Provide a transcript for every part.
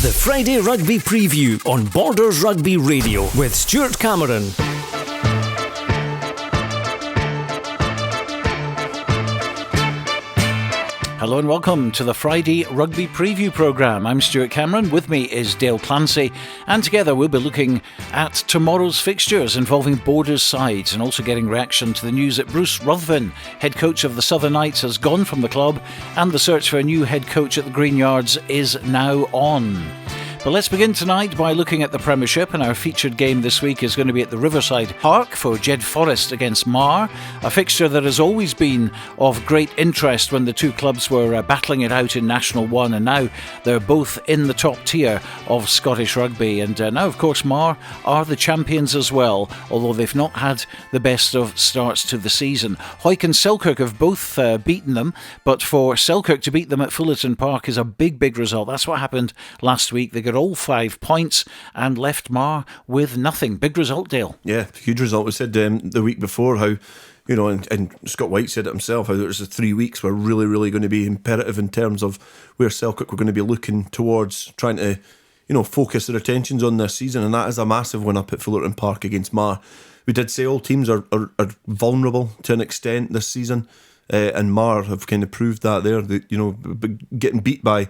The Friday Rugby Preview on Borders Rugby Radio with Stuart Cameron. Hello and welcome to the Friday Rugby Preview programme. I'm Stuart Cameron, with me is Dale Clancy, and together we'll be looking at tomorrow's fixtures involving Borders sides and also getting reaction to the news that Bruce Ruthven, head coach of the Southern Knights, has gone from the club and the search for a new head coach at the Green Yards is now on. But let's begin tonight by looking at the Premiership, and our featured game this week is going to be at the Riverside Park for Jed Forest against Mar, a fixture that has always been of great interest when the two clubs were battling it out in National 1, and now they're both in the top tier of Scottish rugby. And now, of course, Mar are the champions as well, although they've not had the best of starts to the season. Hawick and Selkirk have both beaten them, but for Selkirk to beat them at Fullerton Park is a big result. That's what happened last week. They got all 5 points and left Mar with nothing. Big result, Dale. Yeah, huge result. We said the week before how, you know, and Scott White said it himself, how there's 3 weeks were really going to be imperative in terms of where Selkirk were going to be looking towards, trying to, you know, focus their attentions on this season, and that is a massive win up at Fullerton Park against Mar. We did say all teams are vulnerable to an extent this season. And Mar have kind of proved that there. You know, getting beat by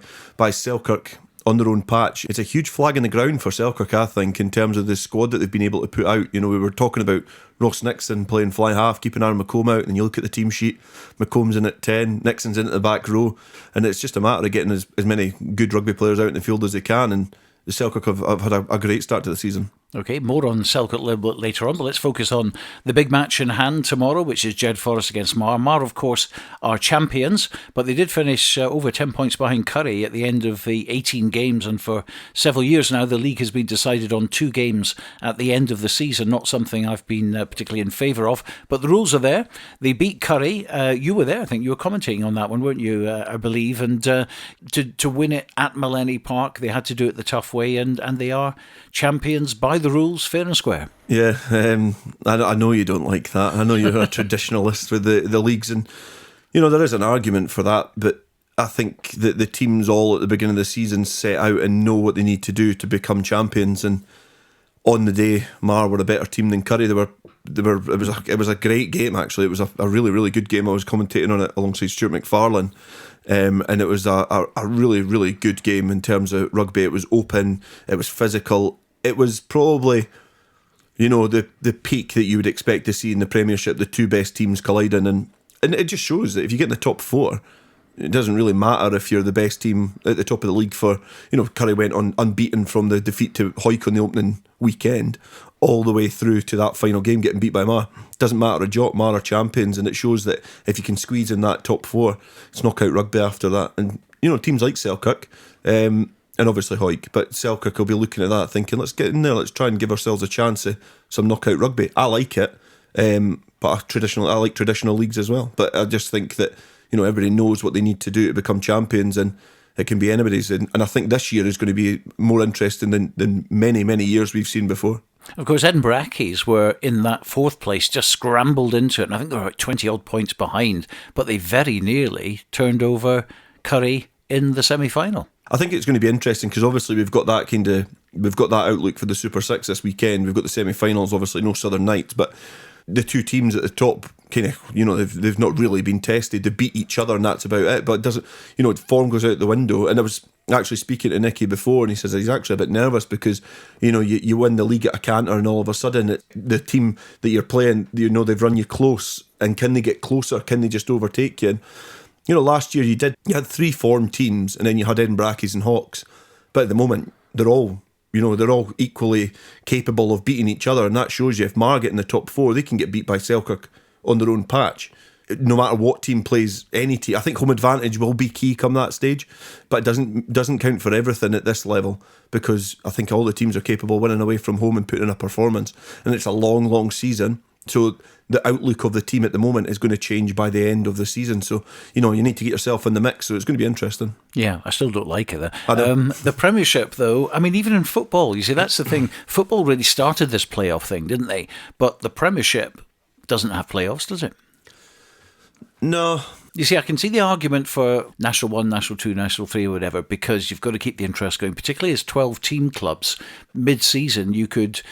Selkirk on their own patch, it's a huge flag in the ground for Selkirk, I think, in terms of the squad that they've been able to put out. You know, we were talking about Ross Nixon playing fly half, keeping Aaron McComb out, and you look at the team sheet, McComb's in at 10, Nixon's in at the back row, and it's just a matter of getting as many good rugby players out in the field as they can, and the Selkirk have had a great start to the season. Okay, more on Selkirk a little bit later on, but let's focus on the big match in hand tomorrow, which is Jed Forest against Mar. Mar, of course, are champions, but they did finish over 10 points behind Curry at the end of the 18 games, and for several years now the league has been decided on 2 games at the end of the season, not something I've been particularly in favour of, but the rules are there. They beat Curry. You were there, I think you were commentating on that one, weren't you, I believe, and to win it at Millennium Park they had to do it the tough way, and they are champions by the rules, fair and square. Yeah, I know you don't like that. I know you're a traditionalist with the leagues, and you know there is an argument for that, but I think that the teams all at the beginning of the season set out and know what they need to do to become champions, and on the day Mar were a better team than Curry. It was a great game, actually. It was a really good game. I was commentating on it alongside Stuart McFarlane. And it was a really good game in terms of rugby. It was open, it was physical. It was probably, you know, the peak that you would expect to see in the Premiership, the two best teams colliding, and it just shows that if you get in the top 4, it doesn't really matter if you're the best team at the top of the league. For, you know, Curry went on unbeaten from the defeat to Hawick on the opening weekend all the way through to that final game getting beat by Mar. Doesn't matter a jot, Mar are champions, and it shows that if you can squeeze in that top 4, it's knockout rugby after that. And you know, teams like Selkirk and obviously Hawick, but Selkirk will be looking at that thinking, let's get in there, let's try and give ourselves a chance at some knockout rugby. I like it, but I like traditional leagues as well, but I just think that, you know, everybody knows what they need to do to become champions, and it can be anybody's, and I think this year is going to be more interesting than many years we've seen before. Of course, Edinburgh Accies were in that 4th place, just scrambled into it, and I think they were about 20 odd points behind, but they very nearly turned over Curry in the semi-final. I think it's going to be interesting because obviously we've got that outlook for the Super 6 this weekend. We've got the semi-finals, obviously no Southern Knights, but the two teams at the top kind of, you know, they've not really been tested. They beat each other and that's about it, but it doesn't, you know, form goes out the window. And I was actually speaking to Nicky before, and he says he's actually a bit nervous because, you know, you win the league at a canter and all of a sudden the team that you're playing, you know, they've run you close, and can they get closer? Can they just overtake you? And you know, last year you had 3 formed teams, and then you had Edinburgh Accies and Hawks, but at the moment they're all equally capable of beating each other, and that shows you if Mar get in the top 4, they can get beat by Selkirk on their own patch. No matter what team plays any team, I think home advantage will be key come that stage, but it doesn't count for everything at this level, because I think all the teams are capable of winning away from home and putting in a performance, and it's a long season. So the outlook of the team at the moment is going to change by the end of the season. So, you know, you need to get yourself in the mix. So it's going to be interesting. Yeah, I still don't like it. The Premiership, though, I mean, even in football, you see, that's the thing. Football really started this playoff thing, didn't they? But the Premiership doesn't have playoffs, does it? No, You see, I can see the argument for National 1, National 2, National 3 or whatever, because you've got to keep the interest going, particularly as 12-team clubs. Mid-season, you could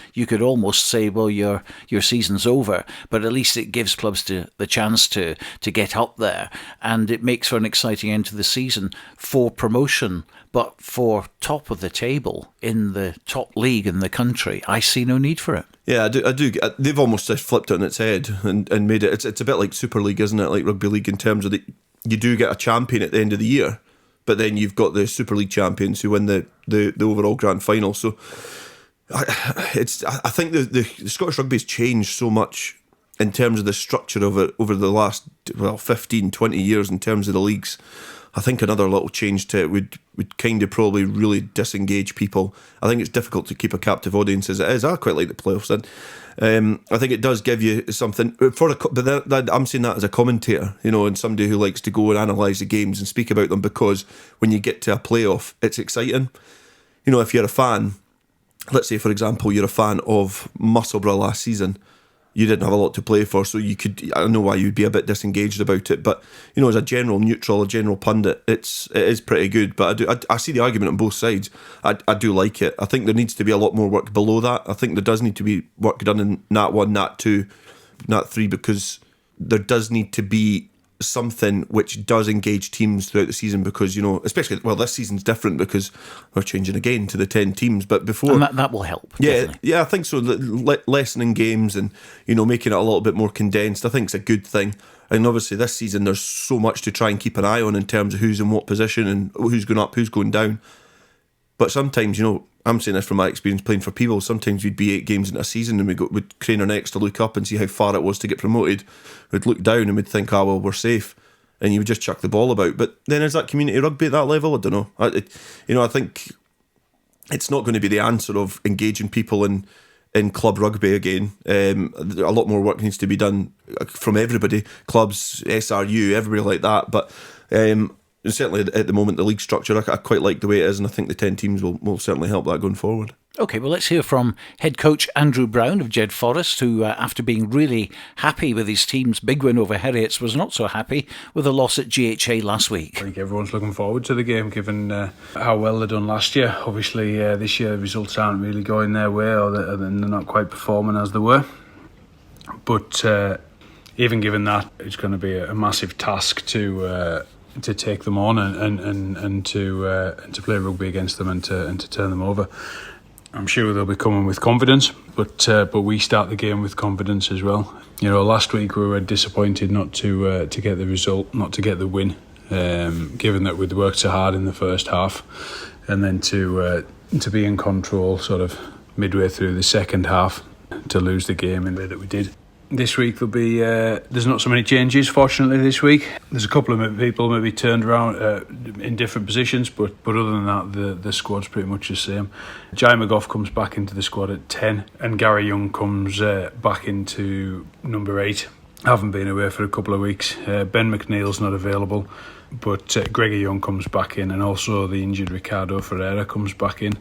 almost say, well, your season's over, but at least it gives clubs the chance to get up there, and it makes for an exciting end to the season for promotion. But for top of the table in the top league in the country, I see no need for it. Yeah, I do. They've almost just flipped it on its head and made it. It's a bit like Super League, isn't it? Like Rugby League in terms of you do get a champion at the end of the year, but then you've got the Super League champions who win the overall grand final. So I think the Scottish Rugby's changed so much in terms of the structure of it over the last 15, 20 years in terms of the leagues. I think another little change to it would kind of probably really disengage people. I think it's difficult to keep a captive audience as it is. I quite like the playoffs. I think it does give you something but I'm saying that as a commentator, and somebody who likes to go and analyse the games and speak about them, because when you get to a playoff, it's exciting. If you're a fan, let's say for example you're a fan of Musselburgh last season, you didn't have a lot to play for, so I know why you'd be a bit disengaged about it, but as a general neutral, a general pundit, it is pretty good. But I see the argument on both sides. I do like it. I think there needs to be a lot more work below that. I think there does need to be work done in Nat 1, Nat 2, Nat 3, because there does need to be something which does engage teams throughout the season, because especially this season's different because we're changing again to the 10 teams, but before, and that will help. Definitely. I think so. Lessening games and making it a little bit more condensed, I think it's a good thing. And obviously this season there's so much to try and keep an eye on in terms of who's in what position and who's going up, who's going down. But sometimes, I'm saying this from my experience playing for people, sometimes we'd be 8 games in a season and we'd crane our necks to look up and see how far it was to get promoted. We'd look down and we'd think, we're safe. And you would just chuck the ball about. But then is that community rugby at that level? I don't know. I think it's not going to be the answer of engaging people in club rugby again. A lot more work needs to be done from everybody, clubs, SRU, everybody like that. But certainly at the moment, the league structure, I quite like the way it is, and I think the 10 teams will certainly help that going forward. OK, well, let's hear from head coach Andrew Brown of Jed Forest, who, after being really happy with his team's big win over Heriots, was not so happy with a loss at GHA last week. I think everyone's looking forward to the game, given how well they've done last year. Obviously, this year the results aren't really going their way, or they're not quite performing as they were. But even given that, it's going to be a massive task to take them on and to play rugby against them and to turn them over. I'm sure they'll be coming with confidence, but we start the game with confidence as well. Last week we were disappointed not to get the result, not to get the win, given that we'd worked so hard in the first half, and then to be in control sort of midway through the second half, to lose the game in the way that we did. This week there'll be there's not so many changes, fortunately. This week there's a couple of people maybe turned around in different positions, but other than that the squad's pretty much the same. Jai McGough comes back into the squad at 10 and Gary Young comes back into number 8. Haven't been away for a couple of weeks. Ben McNeil's not available, but Gregor Young comes back in, and also the injured Ricardo Ferreira comes back in.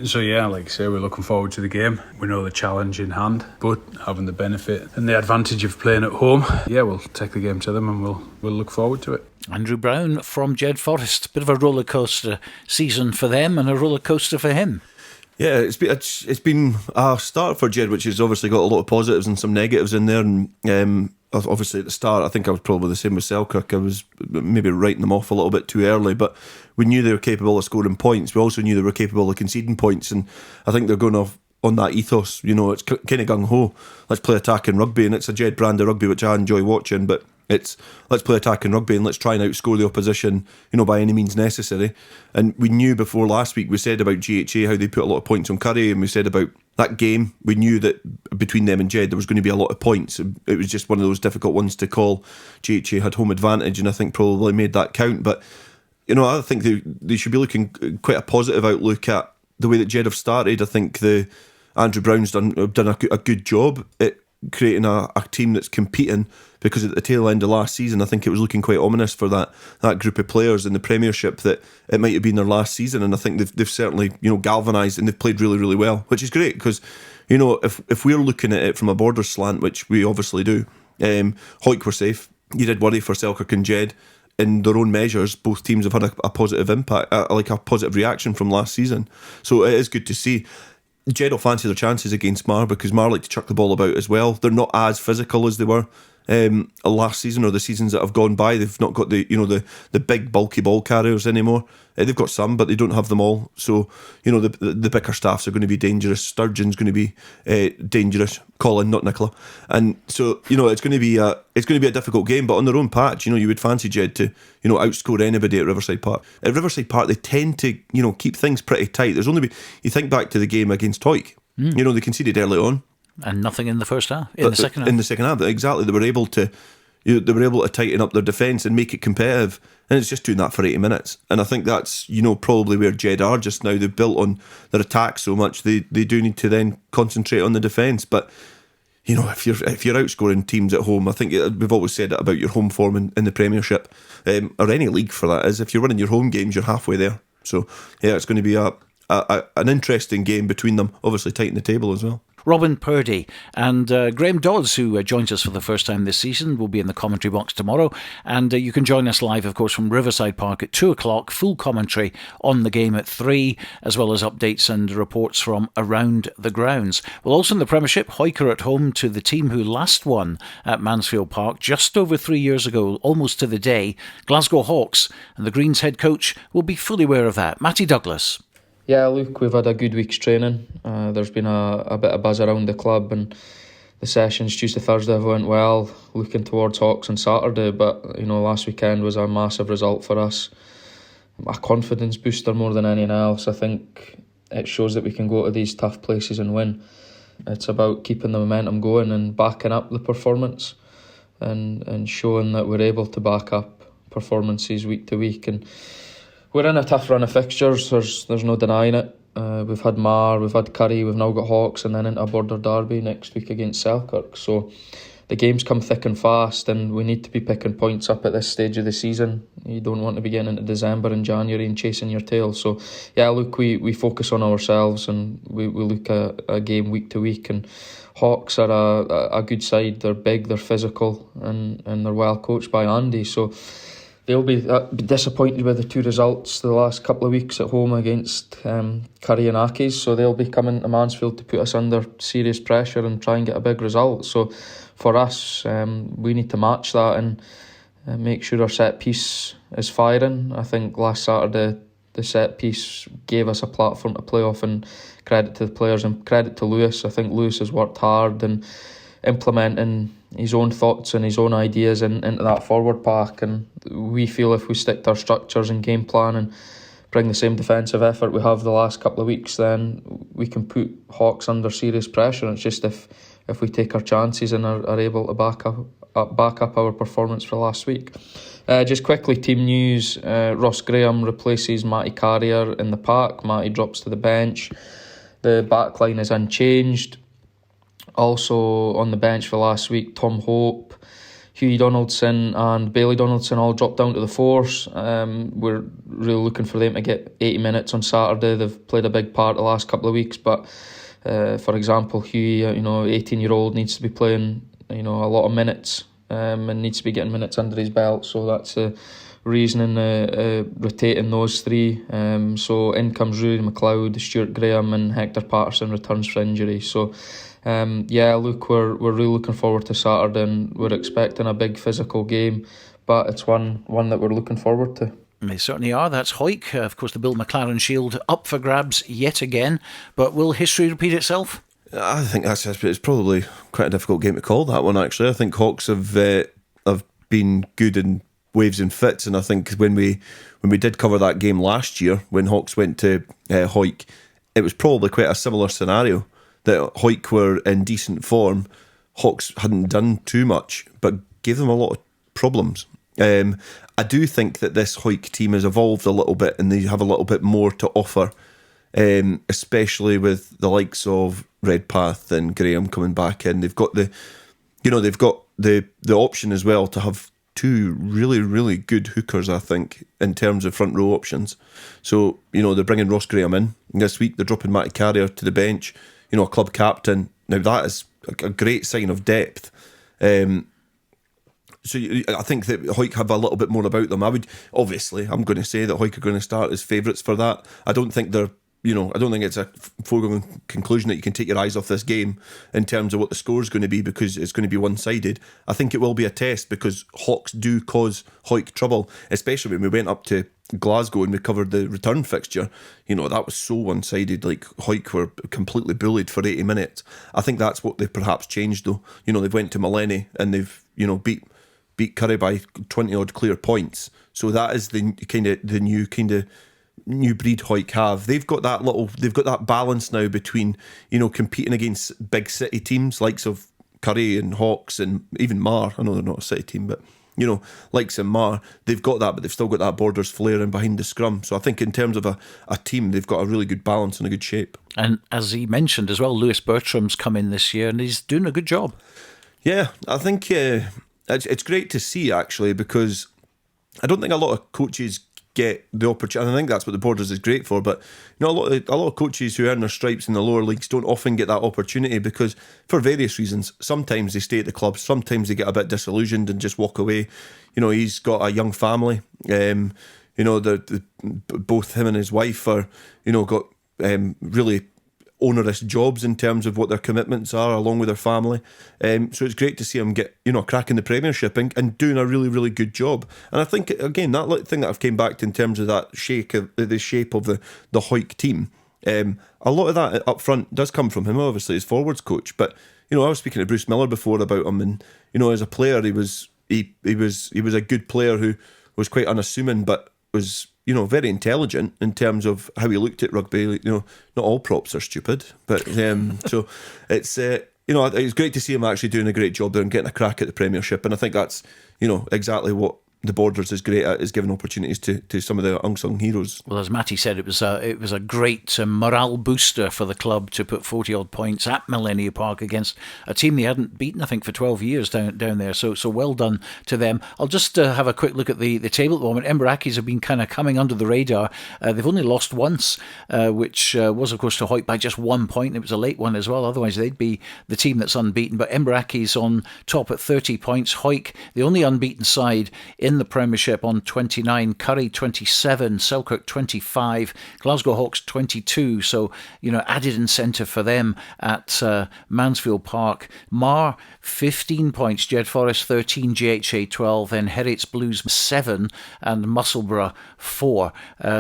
So yeah, like I say, we're looking forward to the game. We know the challenge in hand, but having the benefit and the advantage of playing at home, we'll take the game to them and we'll look forward to it. Andrew Brown from Jed Forest. Bit of a roller coaster season for them and a roller coaster for him. Yeah, it's been a start for Jed, which has obviously got a lot of positives and some negatives in there. And obviously at the start, I think I was probably the same with Selkirk. I was maybe writing them off a little bit too early, but we knew they were capable of scoring points. We also knew they were capable of conceding points, and I think they're going off on that ethos. It's kind of gung-ho. Let's play attacking rugby, and it's a Jed brand of rugby which I enjoy watching, but it's let's play attacking rugby and let's try and outscore the opposition, by any means necessary. And we knew before last week, we said about GHA how they put a lot of points on Curry, and we said about that game, we knew that between them and Jed there was going to be a lot of points. It was just one of those difficult ones to call. GHA had home advantage, and I think probably made that count. But I think they should be looking quite a positive outlook at the way that Jed have started. I think Andrew Brown's done a good job at creating a team that's competing, because at the tail end of last season I think it was looking quite ominous for that group of players in the Premiership, that it might have been their last season, and I think they've certainly galvanised, and they've played really, really well, which is great, because if we're looking at it from a border slant, which we obviously do, Hoyk were safe, you did worry for Selkirk and Jed. In their own measures, both teams have had a positive impact, like a positive reaction from last season. So it is good to see. Jed will fancy their chances against Mar, because Mar like to chuck the ball about as well. They're not as physical as they were last season or the seasons that have gone by. They've not got the big bulky ball carriers anymore. They've got some, but they don't have them all. So the Bickerstaffs are going to be dangerous. Sturgeon's going to be dangerous. Colin, not Nicola. And so it's going to be a difficult game. But on their own patch, you would fancy Jed to outscore anybody at Riverside Park. At Riverside Park, they tend to keep things pretty tight. You think back to the game against Hoyk. They conceded early on. And nothing in the first half. In the second half. In the second half, exactly. They were able to tighten up their defence and make it competitive. And it's just doing that for 80 minutes. And I think that's, probably where Jed are just now. They've built on their attack so much, they do need to then concentrate on the defence. But, if you're outscoring teams at home, I think we've always said it about your home form in the Premiership, or any league for that, is if you're winning your home games, you're halfway there. So, yeah, it's going to be an interesting game between them. Obviously tighten the table as well. Robin Purdy and Graham Dodds, who joins us for the first time this season, will be in the commentary box tomorrow. And you can join us live, of course, from Riverside Park at 2 o'clock, full commentary on the game at 3, as well as updates and reports from around the grounds. Well, also in the Premiership, Hoyk are at home to the team who last won at Mansfield Park just over 3 years ago, almost to the day, Glasgow Hawks, and the Greens head coach will be fully aware of that. Matty Douglas. Yeah, look, we've had a good week's training. There's been a bit of buzz around the club, and the sessions Tuesday, Thursday have went well, looking towards Hawks on Saturday. But, last weekend was a massive result for us. A confidence booster more than anything else. I think it shows that we can go to these tough places and win. It's about keeping the momentum going and backing up the performance and showing that we're able to back up performances week to week. And we're in a tough run of fixtures, there's no denying it. We've had Mar, we've had Curry, we've now got Hawks, and then into a border derby next week against Selkirk. So the games come thick and fast, and we need to be picking points up at this stage of the season. You don't want to be getting into December and January and chasing your tail. So yeah, look, we focus on ourselves, and we look at a game week to week. And Hawks are a good side. They're big, they're physical, and they're well coached by Andy. So they'll be disappointed with the 2 results the last couple of weeks at home against Curry and Accies. So they'll be coming to Mansfield to put us under serious pressure and try and get a big result. So for us, we need to match that and make sure our set piece is firing. I think last Saturday the set piece gave us a platform to play off, and credit to the players and credit to Lewis. I think Lewis has worked hard and implementing his own thoughts and his own ideas into that forward pack, and we feel if we stick to our structures and game plan and bring the same defensive effort we have the last couple of weeks, then we can put Hawks under serious pressure. It's just if we take our chances and are able to back up our performance for last week. Just quickly, team news, Ross Graham replaces Matty Carrier in the pack. Matty drops to the bench. The back line is unchanged. Also on the bench for last week, Tom Hope, Hughie Donaldson and Bailey Donaldson all dropped down to the force. We're really looking for them to get 80 minutes on Saturday. They've played a big part the last couple of weeks, but for example, Hughie, 18-year-old, needs to be playing a lot of minutes and needs to be getting minutes under his belt. So that's the reasoning rotating those 3. So in comes Rory McLeod, Stuart Graham and Hector Patterson returns for injury. So look, we're really looking forward to Saturday, and we're expecting a big physical game, but it's one that we're looking forward to. They certainly are. That's Hoyk. Of course, the Bill McLaren Shield up for grabs yet again, but will history repeat itself? I think it's probably quite a difficult game to call, that one, actually. I think Hawks have been good in waves and fits, and I think when we did cover that game last year, when Hawks went to Hoyk, it was probably quite a similar scenario, that Hoyk were in decent form. Hawks hadn't done too much, but gave them a lot of problems. I do think that this Hoyk team has evolved a little bit, and they have a little bit more to offer, especially with the likes of Redpath and Graham coming back in. They've got the option as well to have 2 really, really good hookers, I think, in terms of front row options. So, they're bringing Ross Graham in this week. They're dropping Matty Carrier to the bench, a club captain. Now, that is a great sign of depth. And I think that Hawick have a little bit more about them. I'm going to say that Hawick are going to start as favourites for that. I don't think it's a foregone conclusion that you can take your eyes off this game in terms of what the score is going to be, because it's going to be one-sided. I think it will be a test, because Hawks do cause Hawick trouble, especially when we went up to Glasgow and we covered the return fixture. That was so one-sided. Like, Hawick were completely bullied for 80 minutes. I think that's what they've perhaps changed, though. They've went to Millennium and they've beat Curry by 20 odd clear points. So that is the new breed Hawick have. They've got that balance now between, competing against big city teams likes of Curry and Hawks and even Mar. I know they're not a city team, but likes of Mar, they've got that, but they've still got that Borders flair in behind the scrum. So I think in terms of a team, they've got a really good balance and a good shape. And as he mentioned as well, Lewis Bertram's come in this year and he's doing a good job. Yeah, I think it's great to see, actually, because I don't think a lot of coaches get the opportunity. I think that's what the Borders is great for, but a lot of coaches who earn their stripes in the lower leagues don't often get that opportunity, because for various reasons. Sometimes they stay at the club, sometimes they get a bit disillusioned and just walk away. He's got a young family. Both him and his wife are got really onerous jobs in terms of what their commitments are, along with their family. So it's great to see him get a crack in the Premiership and doing a really, really good job. And I think, again, that thing that I've came back to in terms of the shape of the Hawick team, a lot of that up front does come from him, obviously, as forwards coach. But I was speaking to Bruce Miller before about him, and as a player, he was a good player who was quite unassuming, but was very intelligent in terms of how he looked at rugby. Not all props are stupid, but so it's it's great to see him actually doing a great job there and getting a crack at the Premiership. And I think that's exactly what the Borders is great at, is giving opportunities to some of the unsung heroes. Well, as Matty said, it was a great morale booster for the club to put 40 odd points at Millennia Park against a team they hadn't beaten, I think, for 12 years down there. So well done to them. I'll just have a quick look at the table at the moment. Emberakis have been kind of coming under the radar. They've only lost once, which was, of course, to Hawick by just 1 point. It was a late one as well. Otherwise, they'd be the team that's unbeaten. But Emberakis on top at 30 points. Hawick, the only unbeaten side in the Premiership, on 29, Curry 27, Selkirk 25, Glasgow Hawks 22. So, added incentive for them at Mansfield Park. Mar 15 points, Jed Forest 13, JHA 12, then Heriots Blues 7 and Musselburgh 4.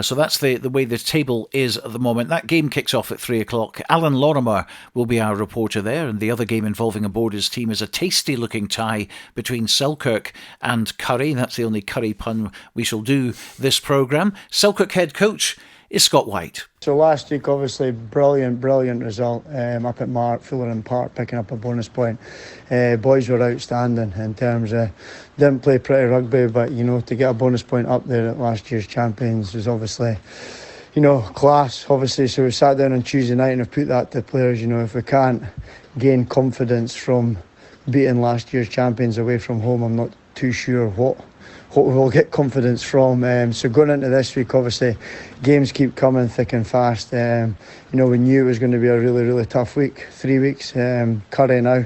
So that's the way the table is at the moment. That game kicks off at 3 o'clock. Alan Lorimer will be our reporter there, and the other game involving a Borders team is a tasty looking tie between Selkirk and Curry. That's the only Curry pun we shall do this programme. Selkirk head coach is Scott White. So last week, obviously, brilliant result up at Fullerton Park, picking up a bonus point. Boys were outstanding in terms of, didn't play pretty rugby, but to get a bonus point up there at last year's champions was obviously class, obviously. So we sat down on Tuesday night and have put that to players. If we can't gain confidence from beating last year's champions away from home, I'm not too sure what we will get confidence from. So going into this week, obviously, games keep coming thick and fast. We knew it was going to be a really, really tough week. 3 weeks, Curry now.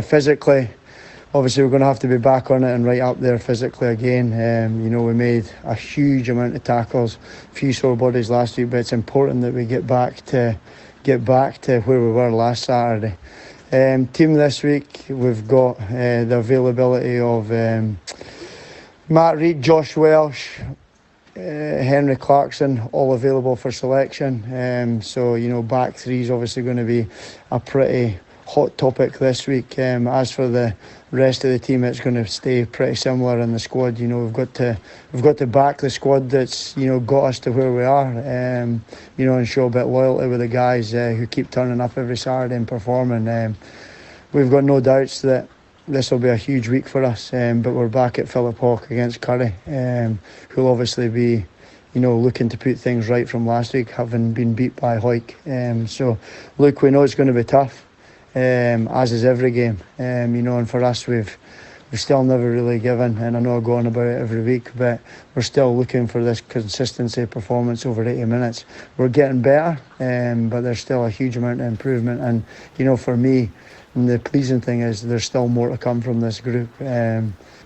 Physically, obviously, we're going to have to be back on it and right up there physically again. We made a huge amount of tackles, a few sore bodies last week, but it's important that we get back to where we were last Saturday. Team this week, we've got the availability of Matt Reid, Josh Welsh, Henry Clarkson, all available for selection. So back three is obviously going to be a pretty hot topic this week. As for the rest of the team, it's going to stay pretty similar in the squad. We've got to back the squad that's got us to where we are. And show a bit of loyalty with the guys who keep turning up every Saturday and performing. We've got no doubts that this will be a huge week for us, but we're back at Philip Hawke against Curry, who'll obviously be looking to put things right from last week, having been beat by Hawick. So look, we know it's going to be tough, as is every game, and for us we've still never really given, and I know I go on about it every week, but we're still looking for this consistency performance over 80 minutes. We're getting better, but there's still a huge amount of improvement, and for me, and the pleasing thing is there's still more to come from this group.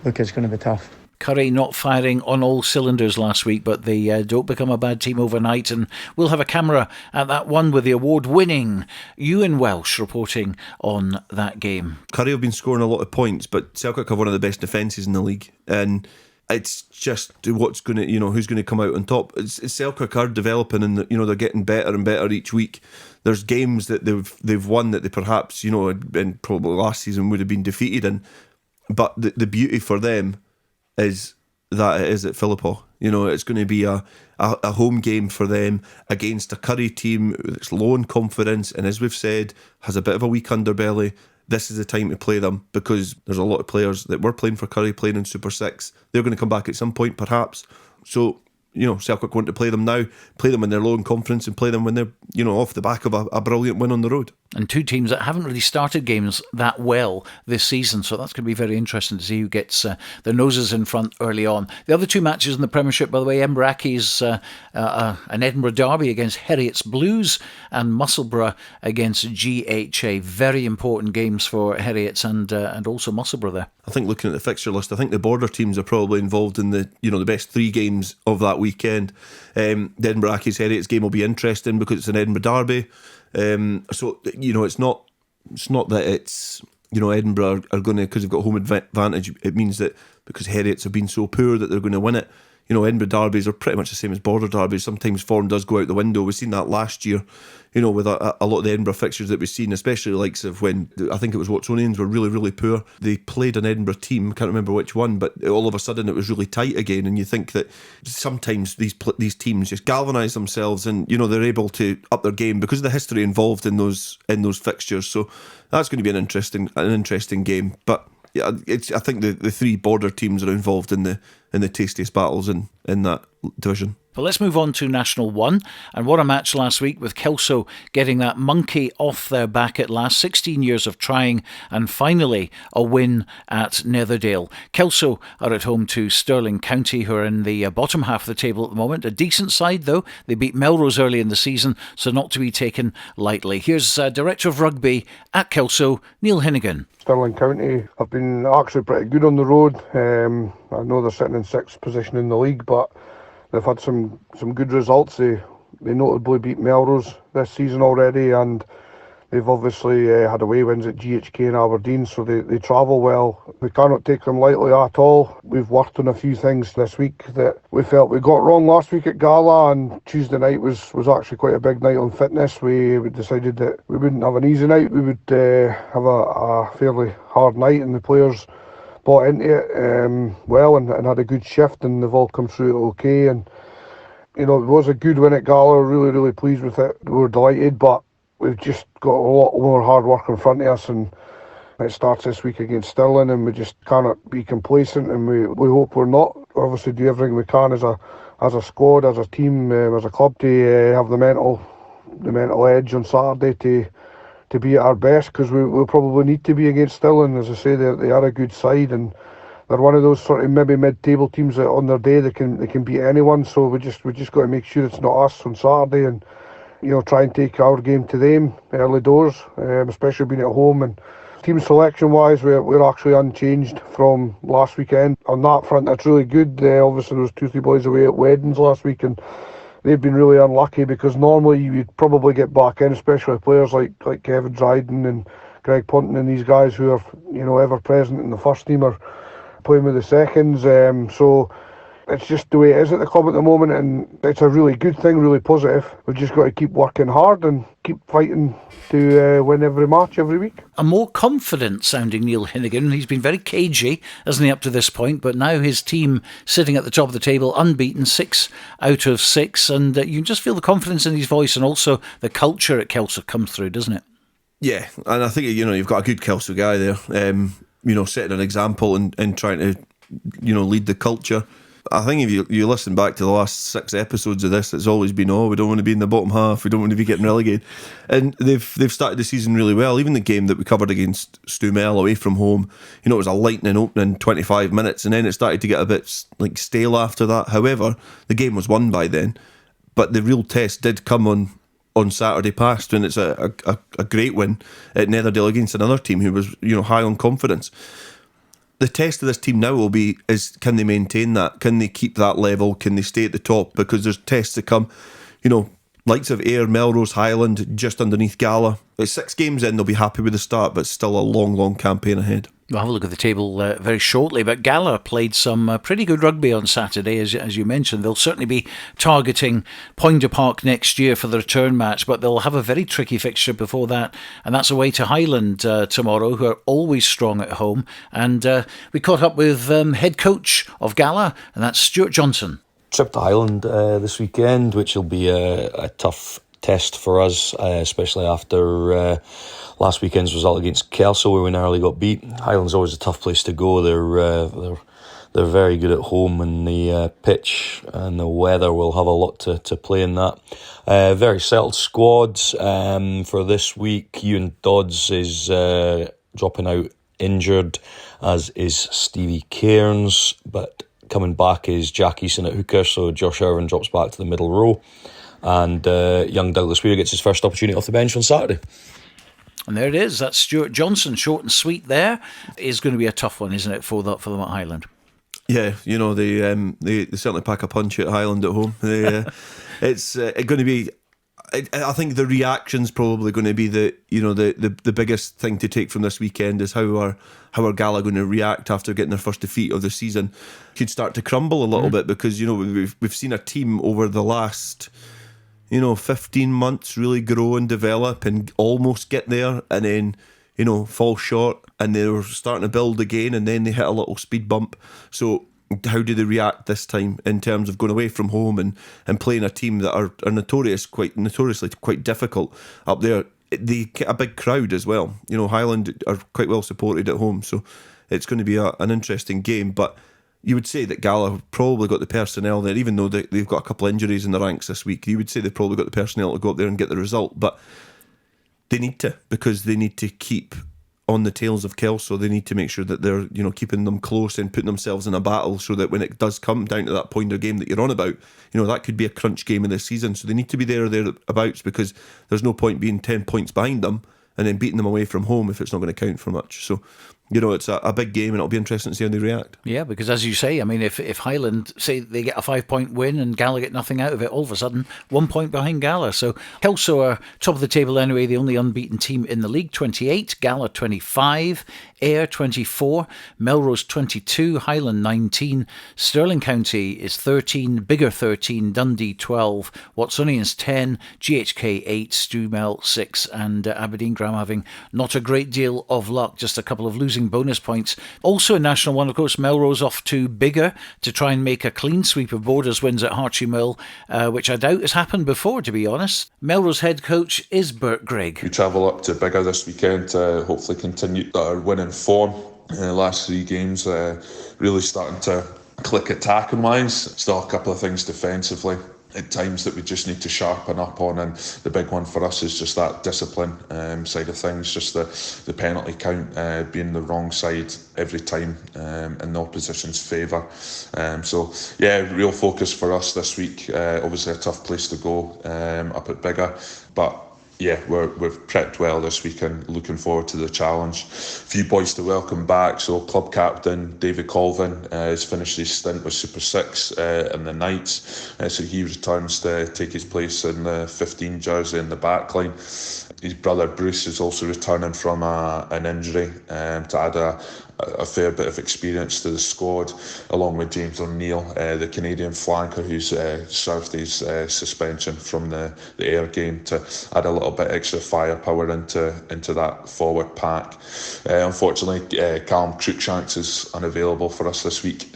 look, it's going to be tough. Curry not firing on all cylinders last week, but they don't become a bad team overnight, and we'll have a camera at that one with the award-winning Ewan Welsh reporting on that game. Curry have been scoring a lot of points, but Selkirk have one of the best defences in the league, and it's just what's going to, who's going to come out on top. It's Selkirk are developing, and they're getting better and better each week. There's games that they've won that they perhaps, and probably last season would have been defeated in, but the beauty for them is that it is at Philiphaugh. It's going to be a home game for them against a Curry team that's low in confidence, and as we've said, has a bit of a weak underbelly. This is the time to play them, because there's a lot of players that were playing for Curry playing in Super 6. They're going to come back at some point, perhaps. So, Selkirk want to play them now, play them when they're low in confidence, and play them when they're, off the back of a brilliant win on the road. And two teams that haven't really started games that well this season, so that's going to be very interesting to see who gets their noses in front early on. The other two matches in the Premiership, by the way, Emberaki's an Edinburgh derby against Heriot's Blues, and Musselburgh against GHA. Very important games for Heriot's and also Musselburgh there. I think looking at the fixture list, I think the border teams are probably involved in the best three games of that weekend. The Edinburgh Heriot's game will be interesting because it's an Edinburgh derby. So it's not that it's Edinburgh are going to, because they've got home advantage. It means that because Heriot's have been so poor that they're going to win it. Edinburgh derbies are pretty much the same as border derbies. Sometimes form does go out the window. We've seen that last year, with a lot of the Edinburgh fixtures that we've seen, especially the likes of when, I think it was Watsonians were really, really poor. They played an Edinburgh team, can't remember which one, but all of a sudden it was really tight again, and you think that sometimes these teams just galvanise themselves and, they're able to up their game because of the history involved in those fixtures. So that's going to be an interesting game. But yeah, I think the three border teams are involved in the tastiest battles in that division. Well, let's move on to National 1, and what a match last week with Kelso getting that monkey off their back at last. 16 years of trying, and finally a win at Netherdale. Kelso are at home to Stirling County, who are in the bottom half of the table at the moment. A decent side though. They beat Melrose early in the season, so not to be taken lightly. Here's Director of Rugby at Kelso, Neil Hinnigan. Stirling County have been actually pretty good on the road. I know they're sitting in 6th position in the league, but they've had some good results. They notably beat Melrose this season already, and they've obviously had away wins at GHK and Aberdeen, so they travel well. We cannot take them lightly at all. We've worked on a few things this week that we felt we got wrong last week at Gala, and Tuesday night was actually quite a big night on fitness. We decided that we wouldn't have an easy night, we would have a fairly hard night, and the players bought into it well and had a good shift, and they've all come through it okay. And it was a good win at Gala. Really, really pleased with it. We were delighted, but we've just got a lot more hard work in front of us, and it starts this week against Stirling, and we just cannot be complacent, and we hope we're not. Obviously do everything we can as a squad, as a team, as a club, to have the mental edge on Saturday to be at our best, because we'll probably need to be against Stirling. As I say, they are a good side, and they're one of those sort of maybe mid-table teams that on their day they can beat anyone. So we just got to make sure it's not us on Saturday, and try and take our game to them early doors, especially being at home. And team selection wise, we're actually unchanged from last weekend. On that front, that's really good. Obviously there was 2-3 boys away at weddings last week, and they've been really unlucky, because normally you'd probably get back in, especially players like Kevin Dryden and Greg Punton and these guys who are ever present in the first team are playing with the seconds. So it's just the way it is at the club at the moment, and it's a really good thing, really positive. We've just got to keep working hard and keep fighting to win every match every week. A more confident sounding Neil Hinnigan. He's been very cagey, hasn't he, up to this point, but now his team sitting at the top of the table, unbeaten, 6 out of 6, and you can just feel the confidence in his voice, and also the culture at Kelso comes through, doesn't it? Yeah, and I think you've got a good Kelso guy there, setting an example and trying to lead the culture. I think if you listen back to the last 6 episodes of this, it's always been, we don't want to be in the bottom half, we don't want to be getting relegated. And they've started the season really well. Even the game that we covered against Stumel away from home, it was a lightning opening 25 minutes, and then it started to get a bit stale after that. However, the game was won by then. But the real test did come on Saturday past, and it's a great win at Netherdale against another team who was high on confidence. the test of this team now will be is can they maintain that? Can they keep that level? Can they stay at the top? Because there's tests to come. Likes of Ayr, Melrose, Highland, just underneath Gala. It's 6 games in, they'll be happy with the start, but still a long, long campaign ahead. We'll have a look at the table very shortly, but Gala played some pretty good rugby on Saturday, as you mentioned. They'll certainly be targeting Poynter Park next year for the return match, but they'll have a very tricky fixture before that, and that's away to Highland tomorrow, who are always strong at home. And we caught up with head coach of Gala, and that's Stuart Johnson. Trip to Highland this weekend, which will be a tough test for us, especially after last weekend's result against Kelso, where we narrowly got beat. Highland's always a tough place to go. They're very good at home, and the pitch and the weather will have a lot to play in that. Very settled squad for this week. Ewan Dodds is dropping out injured, as is Stevie Cairns, but coming back is Jack Eason at hooker, so Josh Irvin drops back to the middle row, and young Douglas Weir gets his first opportunity off the bench on Saturday. And there it is. That's Stuart Johnson, short and sweet. There is going to be a tough one, isn't it, for them at Highland? Yeah, they certainly pack a punch at Highland at home. It's going to be. I think the reaction's probably going to be the biggest thing to take from this weekend is how are Gala going to react after getting their first defeat of the season. Could start to crumble a little bit, because we've seen a team over the last 15 months really grow and develop and almost get there, and then fall short, and they were starting to build again, and then they hit a little speed bump. So how do they react this time in terms of going away from home and playing a team that are notoriously quite difficult up there? They get a big crowd as well. Highland are quite well supported at home, so it's going to be an interesting game. But you would say that Gala have probably got the personnel there, even though they've got a couple of injuries in the ranks this week. You would say they've probably got the personnel to go up there and get the result, but they need to, because they need to keep on the tails of Kelso. They need to make sure that they're keeping them close and putting themselves in a battle, so that when it does come down to that Poynter game that you're on about, that could be a crunch game of the season. So they need to be there or thereabouts, because there's no point being 10 points behind them and then beating them away from home if it's not going to count for much. So it's a big game, and it'll be interesting to see how they react. Yeah, because as you say, if Highland, say they get a 5-point win and Gala get nothing out of it, all of a sudden 1 point behind Gala. So Kelso are top of the table anyway, the only unbeaten team in the league, 28, Gala 25, Ayr 24, Melrose 22, Highland 19, Stirling County is 13, Biggar 13, Dundee 12, Watsonians 10, GHK 8, Stumel 6, and Aberdeen Graham having not a great deal of luck, just a couple of losing bonus points. Also in National 1, of course, Melrose off to Biggar to try and make a clean sweep of Borders wins at Harchie Mill, which I doubt has happened before, to be honest. Melrose head coach is Bert Grigg. We travel up to Biggar this weekend to hopefully continue our winning form. The last 3 games really starting to click attacking wise. Still a couple of things defensively at times that we just need to sharpen up on, and the big one for us is just that discipline side of things, just the penalty count being the wrong side every time in the opposition's favour. Real focus for us this week. Obviously a tough place to go up at Biggar, but yeah, we've prepped well this week and looking forward to the challenge. A few boys to welcome back. So club captain David Colvin has finished his stint with Super 6 in the Knights. So he returns to take his place in the 15 jersey in the back line. His brother Bruce is also returning from an injury to add a fair bit of experience to the squad, along with James O'Neill, the Canadian flanker who's served his suspension from the Ayr game, to add a little bit extra firepower into that forward pack. Unfortunately, Callum Cruikshanks is unavailable for us this week.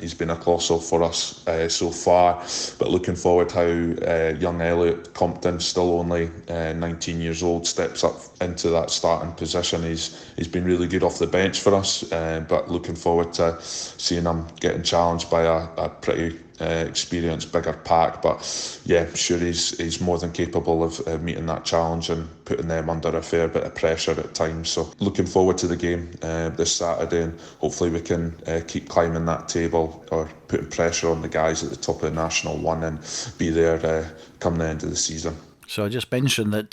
He's been a colossal for us so far, but looking forward how young Elliot Compton, still only 19 years old, steps up into that starting position. He's been really good off the bench for us, but looking forward to seeing him getting challenged by a pretty experienced bigger pack. But yeah, sure, he's more than capable of meeting that challenge and putting them under a fair bit of pressure at times. So looking forward to the game this Saturday, and hopefully we can keep climbing that table, or putting pressure on the guys at the top of National 1 and be there come the end of the season. So I just mentioned that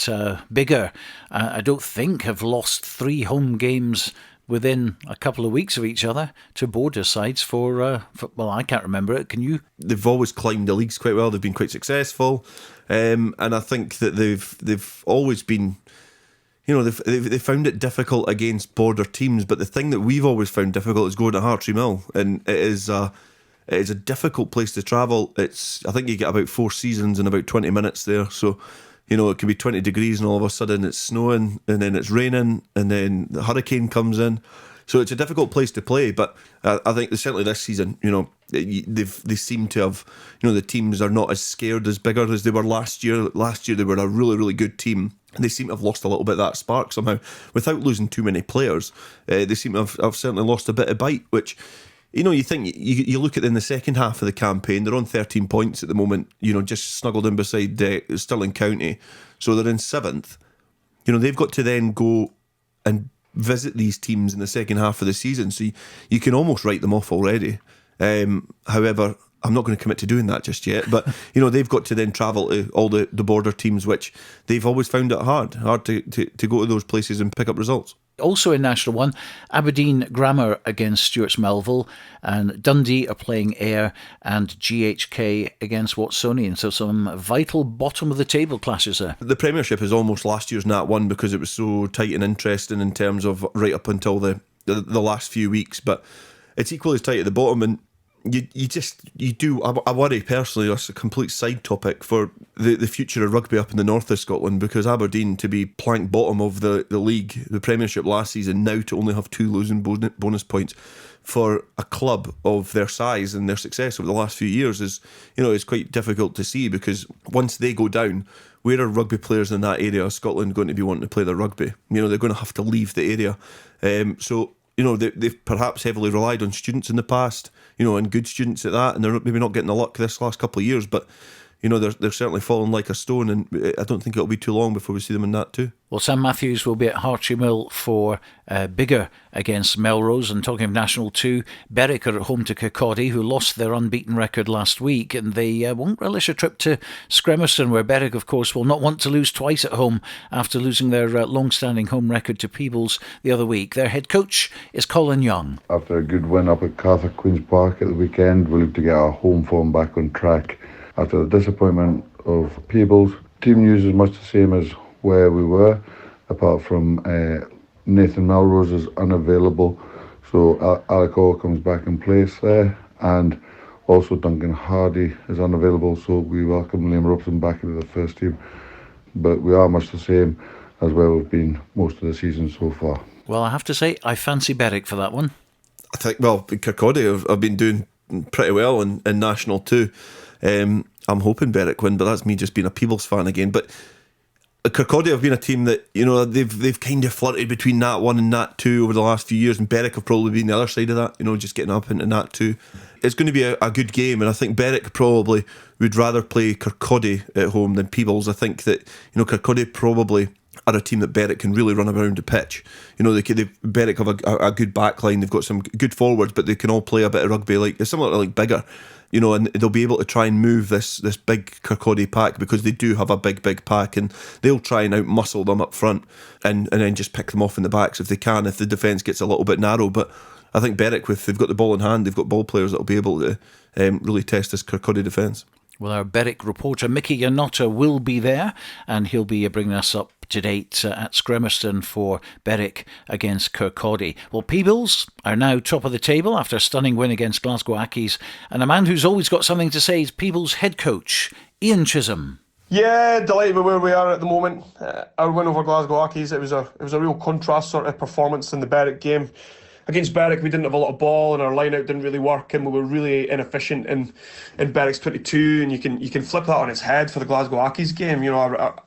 Biggar, I don't think, have lost 3 home games within a couple of weeks of each other to border sides for well, I can't remember it. Can you? They've always climbed the leagues quite well. They've been quite successful, and I think that they've always been, you know, they found it difficult against border teams. But the thing that we've always found difficult is going to Hartree Mill, and it is a difficult place to travel. I think you get about 4 seasons in about 20 minutes there. So, you know, it can be 20 degrees and all of a sudden it's snowing and then it's raining and then the hurricane comes in. So it's a difficult place to play. But I think certainly this season, you know, they seem to have, you know, the teams are not as scared as bigger as they were last year. Last year they were a really, really good team. And they seem to have lost a little bit of that spark somehow. Without losing too many players, they seem to have certainly lost a bit of bite, which, you know, you think you look at it in the second half of the campaign, they're on 13 points at the moment, you know, just snuggled in beside Stirling County. So they're in 7th. You know, they've got to then go and visit these teams in the second half of the season. So you can almost write them off already. However, I'm not going to commit to doing that just yet. But, you know, they've got to then travel to all the border teams, which they've always found it hard to go to those places and pick up results. Also in National 1, Aberdeen Grammar against Stuart's Melville, and Dundee are playing Ayr, and GHK against Watsonian. So some vital bottom of the table clashes there. The Premiership is almost last year's Nat 1 because it was so tight and interesting in terms of right up until the last few weeks. But it's equally as tight at the bottom, and I worry personally, that's a complete side topic for the future of rugby up in the north of Scotland, because Aberdeen to be planked bottom of the league, the Premiership last season, now to only have 2 losing bonus points for a club of their size and their success over the last few years is, you know, it's quite difficult to see, because once they go down, where are rugby players in that area of Scotland going to be wanting to play their rugby? You know, they're going to have to leave the area. So, you know, they've perhaps heavily relied on students in the past, you know, and good students at that, and they're maybe not getting the luck this last couple of years, but, you know, they're certainly falling like a stone, and I don't think it'll be too long before we see them in that too. Well, Sam Matthews will be at Hartree Mill for Biggar against Melrose. And talking of National 2, Berwick are at home to Kirkcaldy, who lost their unbeaten record last week, and they won't relish a trip to Scremerston, where Berwick, of course, will not want to lose twice at home after losing their long-standing home record to Peebles the other week. Their head coach is Colin Young. After a good win up at Catholic Queen's Park at the weekend, we look to get our home form back on track. After the disappointment of Peebles, team news is much the same as where we were, apart from Nathan Melrose is unavailable, so Alec Orr comes back in place there, and also Duncan Hardy is unavailable, so we welcome Liam Robson back into the first team. But we are much the same as where we've been most of the season so far. Well, I have to say, I fancy Berwick for that one. I think, well, Kirkcaldy have been doing pretty well in National 2. I'm hoping Berwick win, but that's me just being a Peebles fan again. But Kirkcaldy have been a team that, you know, they've kind of flirted between Nat 1 and Nat 2 over the last few years, and Berwick have probably been the other side of that, you know, just getting up into Nat 2. It's going to be a good game, and I think Berwick probably would rather play Kirkcaldy at home than Peebles. I think that, you know, Kirkcaldy probably are a team that Berwick can really run around the pitch. You know, Berwick have a good back line, they've got some good forwards, but they can all play a bit of rugby, like it's similar to like Biggar. You know, and they'll be able to try and move this big Kirkcaldy pack, because they do have a big pack, and they'll try and out-muscle them up front and then just pick them off in the backs if they can, if the defence gets a little bit narrow. But I think Berwick, they've got the ball in hand, they've got ball players that will be able to really test this Kirkcaldy defence. Well, our Berwick reporter Mickey Yanotta will be there, and he'll be bringing us up to date at Scremerston for Berwick against Kirkcaldy. Well, Peebles are now top of the table after a stunning win against Glasgow Accies, and a man who's always got something to say is Peebles head coach Ian Chisholm. Yeah, delighted with where we are at the moment. Our win over Glasgow Accies, it was a real contrast sort of performance in the Berwick game. Against Berwick, we didn't have a lot of ball, and our line-out didn't really work, and we were really inefficient in Berwick's 22. And you can flip that on its head for the Glasgow Accies game. You know,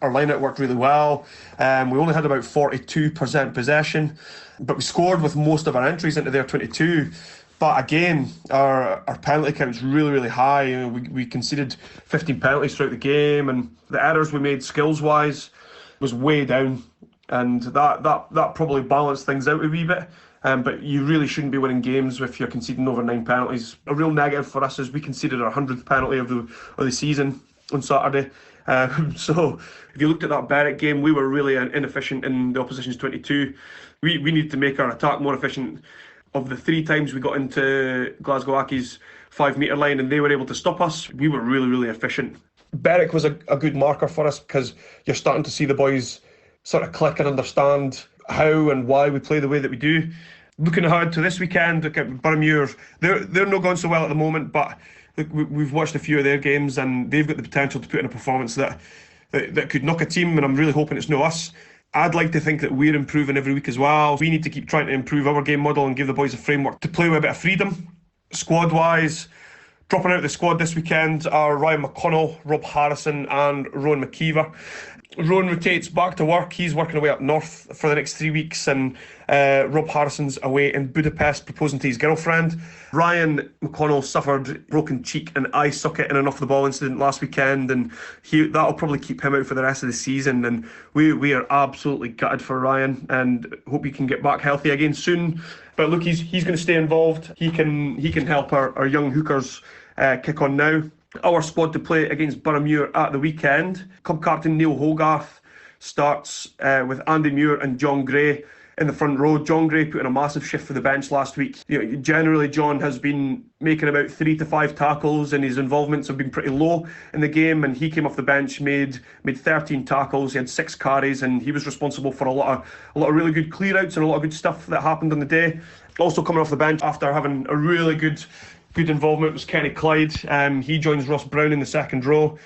our line-out worked really well. We only had about 42% possession, but we scored with most of our entries into their 22. But again, our penalty count is really high. You know, we conceded 15 penalties throughout the game, and the errors we made skills-wise was way down, and that probably balanced things out a wee bit. But you really shouldn't be winning games if you're conceding over 9 penalties. A real negative for us is we conceded our 100th penalty of the season on Saturday, So if you looked at that Berwick game, we were really inefficient in the opposition's 22. We need to make our attack more efficient. Of the 3 times we got into Glasgow Accies' 5 metre line and they were able to stop us, we were really, really efficient. Berwick was a good marker for us because you're starting to see the boys sort of click and understand how and why we play the way that we do. Looking ahead to this weekend, look at Boroughmuir. They're not going so well at the moment, but look, we've watched a few of their games and they've got the potential to put in a performance that could knock a team, and I'm really hoping it's no us. I'd like to think that we're improving every week as well. We need to keep trying to improve our game model and give the boys a framework to play with a bit of freedom. Squad-wise, dropping out of the squad this weekend are Ryan McConnell, Rob Harrison and Rowan McKeever. Rowan rotates back to work. He's working away up north for the next 3 weeks, and Rob Harrison's away in Budapest proposing to his girlfriend. Ryan McConnell suffered broken cheek and eye socket in an off-the-ball incident last weekend, and that'll probably keep him out for the rest of the season. And we are absolutely gutted for Ryan and hope he can get back healthy again soon. But look, he's going to stay involved. He can help our young hookers kick on now. Our squad to play against Boroughmuir at the weekend. Club captain Neil Hogarth starts with Andy Muir and John Gray in the front row. John Gray put in a massive shift for the bench last week. Generally, John has been making about 3 to 5 tackles, and his involvements have been pretty low in the game. And he came off the bench, made 13 tackles. He had 6 carries, and he was responsible for a lot of really good clear outs and a lot of good stuff that happened on the day. Also coming off the bench after having a really good involvement was Kenny Clyde. He joins Ross Brown in the second row.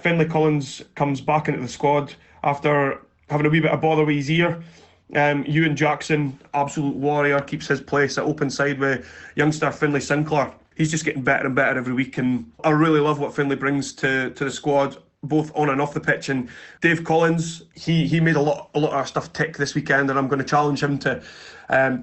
Finlay Collins comes back into the squad after having a wee bit of bother with his ear. Ewan Jackson, absolute warrior, keeps his place at open side with youngster Finlay Sinclair. He's just getting better and better every week, and I really love what Finlay brings to the squad, both on and off the pitch. And Dave Collins, he made a lot of our stuff tick this weekend, and I'm going to challenge him to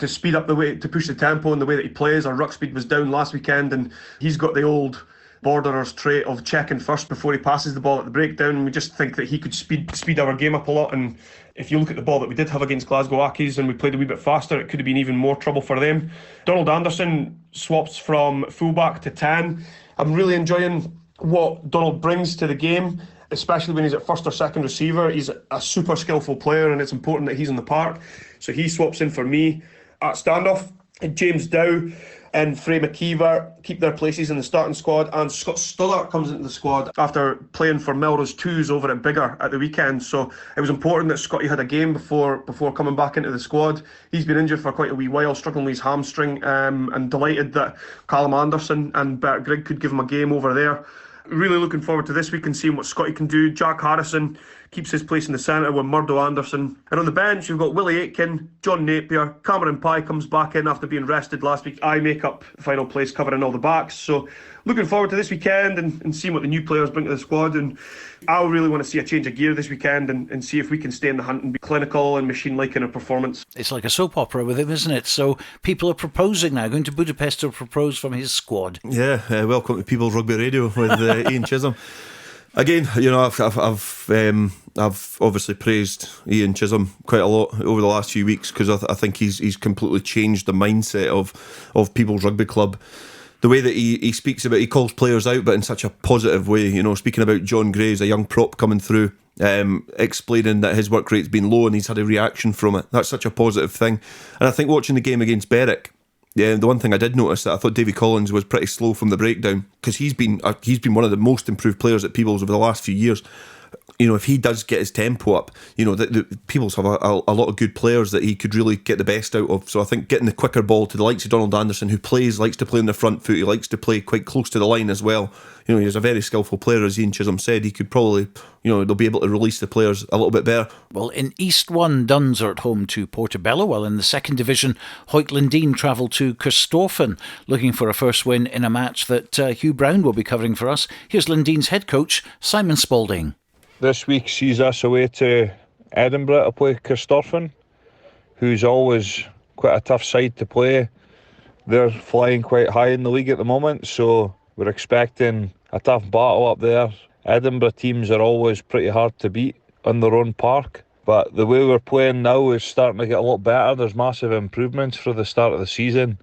speed up the way, to push the tempo and the way that he plays. Our ruck speed was down last weekend, and he's got the old Borderers trait of checking first before he passes the ball at the breakdown. And we just think that he could speed our game up a lot. And if you look at the ball that we did have against Glasgow Accies and we played a wee bit faster, it could have been even more trouble for them. Donald Anderson swaps from fullback to 10. I'm really enjoying what Donald brings to the game, especially when he's at first or second receiver. He's a super skillful player, and it's important that he's in the park. So he swaps in for me at standoff. And James Dow and Frey McKeever keep their places in the starting squad, and Scott Stullart comes into the squad after playing for Melrose 2s over at Biggar at the weekend. So it was important that Scotty had a game before coming back into the squad. He's been injured for quite a wee while, struggling with his hamstring, and delighted that Callum Anderson and Bert Grigg could give him a game over there. Really looking forward to this week and seeing what Scotty can do. Jack Harrison keeps his place in the centre with Murdo Anderson. And on the bench, we've got Willie Aitken, John Napier. Cameron Pye comes back in after being rested last week. I make up the final place covering all the backs. So looking forward to this weekend and seeing what the new players bring to the squad. And I really want to see a change of gear this weekend and see if we can stay in the hunt and be clinical and machine-like in our performance. It's like a soap opera with him, isn't it? So people are proposing now, going to Budapest to propose from his squad. Yeah, welcome to People's Rugby Radio with Ian Chisholm. Again, I've obviously praised Ian Chisholm quite a lot over the last few weeks because I think he's completely changed the mindset of People's Rugby Club. The way that he speaks about, he calls players out, but in such a positive way. Speaking about John Gray as a young prop coming through, explaining that his work rate's been low and he's had a reaction from it. That's such a positive thing. And I think watching the game against Berwick, the one thing I did notice that I thought Davy Collins was pretty slow from the breakdown, because he's been one of the most improved players at Peebles over the last few years. If he does get his tempo up, the Peebles have a lot of good players that he could really get the best out of. So I think getting the quicker ball to the likes of Donald Anderson, who likes to play on the front foot, he likes to play quite close to the line as well. He's a very skillful player, as Ian Chisholm said. He could probably, they'll be able to release the players a little bit better. Well, in East 1, Duns are at home to Portobello, while in the second division, Hoyt Lindeen travel to Kirstofan, looking for a first win in a match that Hugh Brown will be covering for us. Here's Lindeen's head coach, Simon Spalding. This week sees us away to Edinburgh to play Kirstofan, who's always quite a tough side to play. They're flying quite high in the league at the moment, so we're expecting a tough battle up there. Edinburgh teams are always pretty hard to beat on their own park, but the way we're playing now is starting to get a lot better. There's massive improvements for the start of the season,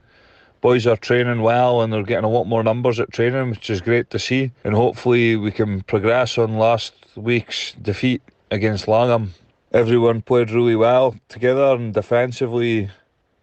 boys are training well and they're getting a lot more numbers at training, which is great to see. And hopefully we can progress on last week's defeat against Langham. Everyone played really well together, and defensively